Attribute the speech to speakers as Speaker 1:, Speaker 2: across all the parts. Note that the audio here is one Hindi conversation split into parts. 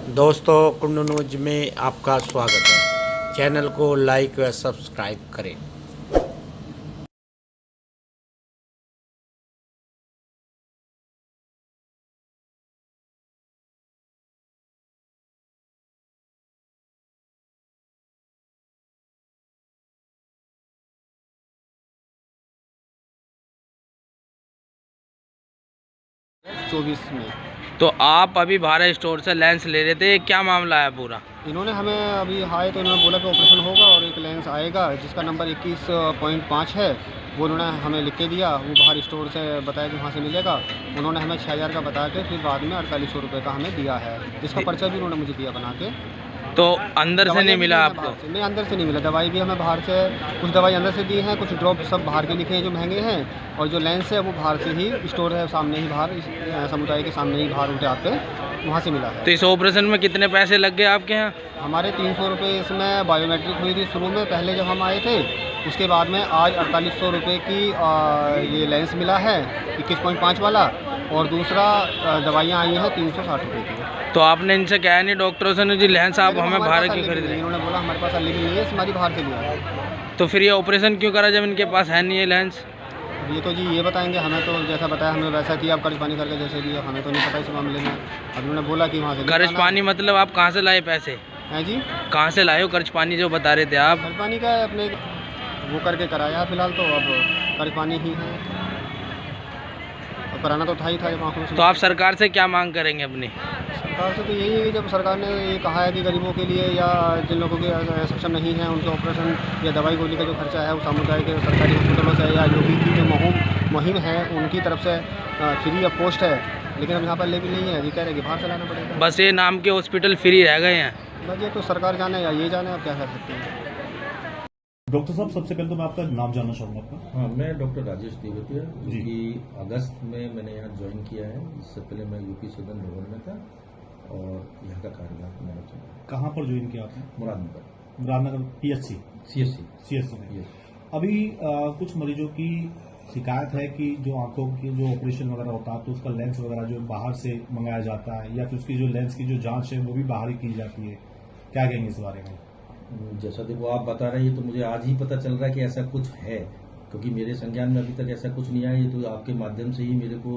Speaker 1: दोस्तों, कुंडू न्यूज में आपका स्वागत है। चैनल को लाइक व सब्सक्राइब करें।
Speaker 2: चौबीस में
Speaker 3: तो आप अभी भारत स्टोर से लेंस ले रहे थे, क्या मामला है पूरा?
Speaker 2: इन्होंने हमें अभी आए तो इन्होंने बोला कि ऑपरेशन होगा और एक लेंस आएगा जिसका नंबर 21.5 है। वो उन्होंने हमें लिख के दिया। वो बाहर स्टोर से बताया कि वहाँ से मिलेगा। उन्होंने हमें 6,000 का बता के फिर बाद में 4800 रुपये का हमें दिया है, जिसका पर्चा भी उन्होंने मुझे दिया बना के।
Speaker 3: तो अंदर से नहीं मिला आपको?
Speaker 2: नहीं, अंदर से नहीं मिला। दवाई भी हमें बाहर से, कुछ दवाई अंदर से दी हैं, कुछ ड्रॉप सब बाहर के लिखे हैं जो महंगे हैं, और जो लेंस है वो बाहर से ही, स्टोर है सामने ही, बाहर समुदाय के सामने ही बाहर उल्टे आप पे वहाँ से मिला है।
Speaker 3: तो इस ऑपरेशन में कितने पैसे लग गए आपके यहाँ?
Speaker 2: हमारे 300 रुपये इसमें बायोमेट्रिक हुई थी शुरू में, पहले जब हम आए थे। उसके बाद में आज 4800 रुपये की ये लेंस मिला है 21.5 वाला, और दूसरा दवाइयाँ आई हैं 360 रुपये की।
Speaker 3: तो आपने इनसे कहा नहीं डॉक्टरों से नहीं जी लेंस आप हमें बाहर क्यों खरीद रहे हैं?
Speaker 2: इन्होंने बोला हमारे पास अलीगल नहीं है, इस हमारी बाहर से लिया है।
Speaker 3: तो फिर ये ऑपरेशन क्यों करा जब इनके पास है नहीं है लेंस?
Speaker 2: ये तो जी ये बताएंगे, हमें तो जैसा बताया हमने वैसा किया। आप कर्ज पानी करके जैसे दिया, हमें तो नहीं पता इस मामले में। अब उन्होंने बोला कि वहाँ से
Speaker 3: कर्ज पानी मतलब आप कहाँ से लाए पैसे?
Speaker 2: हैं जी,
Speaker 3: कहाँ से लाए हो कर्ज पानी जो बता रहे थे आप?
Speaker 2: कर्ज पानी का अपने वो करके कराया फिलहाल, तो अब कर्ज पानी ही है। अब कराना तो था ही था जब आँखों में।
Speaker 3: तो आप सरकार से क्या मांग करेंगे अपनी?
Speaker 2: सरकार से तो यही है कि जब सरकार ने ये कहा है कि गरीबों के लिए या जिन लोगों के सक्षम नहीं है उनके ऑपरेशन या दवाई गोली का जो खर्चा है वो समुदाय के सरकारी हॉस्पिटलों से या जो भी की जो मुहिम है उनकी तरफ से फ्री ऑफ कॉस्ट है। लेकिन अब यहाँ पर लेवल नहीं है, ये कह रहे हैं कि बाहर से लाना पड़ेगा।
Speaker 3: बस ये नाम के हॉस्पिटल फ्री रह गए हैं।
Speaker 2: बस ये तो सरकार जाने या ये जाने, अब क्या कर सकते हैं।
Speaker 4: डॉक्टर साहब, सबसे पहले तो मैं आपका नाम जानना चाहूँगा आपका।
Speaker 5: हाँ, मैं डॉक्टर राजेश देवतिया, जो कि अगस्त में मैंने यहाँ ज्वाइन किया है। इससे पहले मैं यूपी सदन भवन में था और यहाँ का कार्यभार मैंने किया।
Speaker 4: कहाँ पर ज्वाइन किया आपने?
Speaker 5: मुरादनगर।
Speaker 4: मुरादनगर PHC
Speaker 5: CSC
Speaker 4: में। अभी कुछ मरीजों की शिकायत है कि जो आंखों की जो ऑपरेशन वगैरह होता है तो उसका लेंस वगैरह जो बाहर से मंगाया जाता है, या फिर उसकी जो लेंस की जो जांच है वो भी बाहर ही की जाती है। क्या कहेंगे इस बारे में?
Speaker 5: जैसा देखो आप बता रहे हैं, ये तो मुझे आज ही पता चल रहा है कि ऐसा कुछ है, क्योंकि मेरे संज्ञान में अभी तक ऐसा कुछ नहीं आया। ये तो आपके माध्यम से ही मेरे को,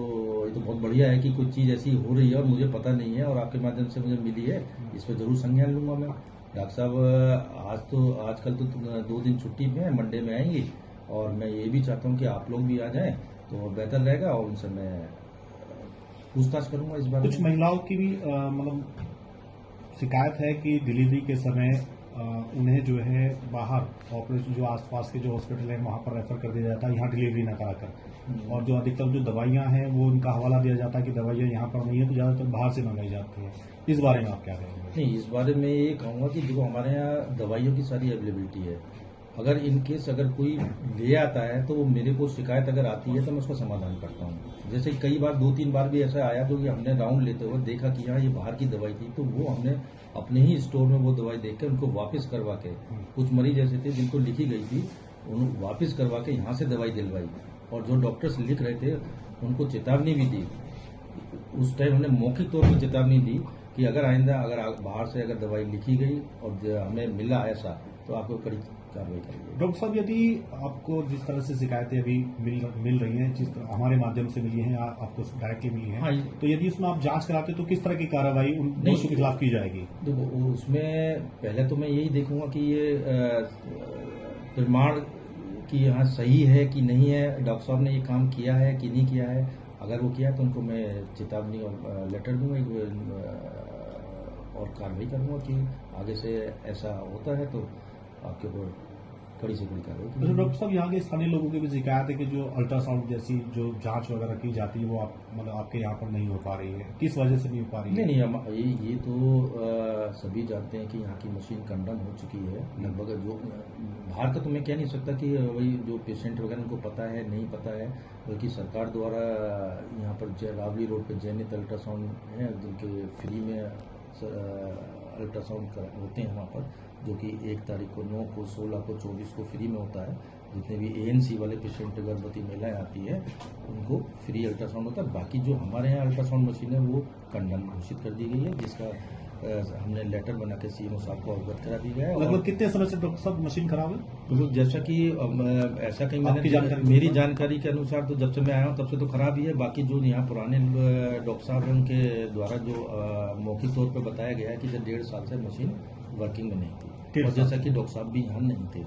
Speaker 5: ये तो बहुत बढ़िया है कि कुछ चीज़ ऐसी हो रही है और मुझे पता नहीं है और आपके माध्यम से मुझे मिली है। इस पर जरूर संज्ञान लूंगा मैं। डॉक्टर साहब आजकल तो 2 दिन छुट्टी में है, मंडे में आएंगी, और मैं ये भी चाहता हूँ कि आप लोग भी आ जाएं तो बेहतर रहेगा, और उनसे मैं पूछताछ करूंगा इस बारे में।
Speaker 4: कुछ महिलाओं की भी मतलब शिकायत है कि डिलीवरी के समय उन्हें जो है बाहर ऑपरेशन जो आसपास के जो हॉस्पिटल हैं वहां पर रेफर कर दिया जाता है, यहाँ डिलीवरी ना कराकर, और जो अधिकतर जो दवाइयां हैं वो उनका हवाला दिया जाता है कि दवाइयां यहाँ पर नहीं है तो ज़्यादातर बाहर से मंगाई जाती है। इस बारे में आप क्या कहेंगे?
Speaker 5: नहीं, इस बारे में ये कहूँगा कि देखो हमारे यहाँ दवाइयों की सारी अवेलेबिलिटी है। अगर इन केस अगर कोई ले आता है तो वो मेरे को शिकायत अगर आती है तो मैं उसका समाधान करता हूँ। जैसे कई बार 2-3 बार भी ऐसा आया जो कि हमने राउंड लेते हुए देखा कि हाँ ये बाहर की दवाई थी, तो वो हमने अपने ही स्टोर में वो दवाई देख के उनको वापस करवा के, कुछ मरीज ऐसे थे जिनको लिखी गई थी उनको वापस करवा के यहाँ से दवाई दिलवाई, और जो डॉक्टर्स लिख रहे थे उनको चेतावनी भी दी। उस टाइम हमने मौखिक तौर पर चेतावनी दी कि अगर आइंदा अगर बाहर से अगर दवाई लिखी गई और हमें मिला ऐसा तो आपको कड़ी कार्रवाई करेंगे।
Speaker 4: डॉक्टर साहब, यदि आपको जिस तरह से शिकायतें अभी मिल रही हैं, जिस तरह हमारे माध्यम से मिली हैं, आपको डायरेक्टली मिली हैं,
Speaker 5: हाँ,
Speaker 4: तो यदि उसमें आप जांच कराते तो किस तरह की कार्रवाई उन दोषियों के खिलाफ की जाएगी?
Speaker 5: देखो उसमें पहले तो मैं यही देखूंगा कि ये प्रमाण कि यहाँ सही है कि नहीं है, डॉक्टर साहब ने ये काम किया है कि नहीं किया है। अगर वो किया तो उनको मैं चेतावनी और लेटर दूंगा और कार्रवाई करूंगा कि आगे से ऐसा होता है तो आपके ऊपर कड़ी से कड़ी कार्रवाई।
Speaker 4: तो डॉक्टर साहब, यहाँ के स्थानीय लोगों की भी शिकायत है कि जो अल्ट्रासाउंड जैसी जो जांच वगैरह की जाती है वो मतलब आपके यहाँ पर नहीं हो पा रही है। किस वजह से नहीं हो पा रही है?
Speaker 5: नहीं, ये तो सभी जानते हैं कि यहाँ की मशीन कंडम हो चुकी है लगभग। जो बाहर का तो मैं कह नहीं सकता कि वही जो पेशेंट वगैरह उनको पता है नहीं पता है, बल्कि सरकार द्वारा यहाँ पर रावली रोड पर जैनित अल्ट्रासाउंड है जिनके फ्री में अल्ट्रासाउंड होते हैं वहाँ पर, जो कि 1 तारीख को, 9 को, 16 को, 24 को फ्री में होता है। जितने भी ANC वाले पेशेंट गर्भवती महिलाएं आती है उनको फ्री अल्ट्रासाउंड होता है। बाकी जो हमारे यहाँ अल्ट्रासाउंड मशीन है वो कंडम घोषित कर दी गई है, जिसका हमने लेटर बना के सीएमओ साहब को अवगत करा दिया है।
Speaker 4: लगभग कितने समय से डॉक्टर साहब मशीन खराब है?
Speaker 5: तो जैसा कि ऐसा कहीं
Speaker 4: आपकी जानकारी
Speaker 5: मेरी जानकारी के अनुसार तो जब से मैं आया हूँ तब से तो खराब ही है। बाकी जो यहाँ पुराने डॉक्टर साहब हैं उनके द्वारा जो मौखिक तौर पर बताया गया है कि 1.5 साल से मशीन वर्किंग में नहीं थी, और जैसा कि डॉक्टर साहब भी यहाँ नहीं थे।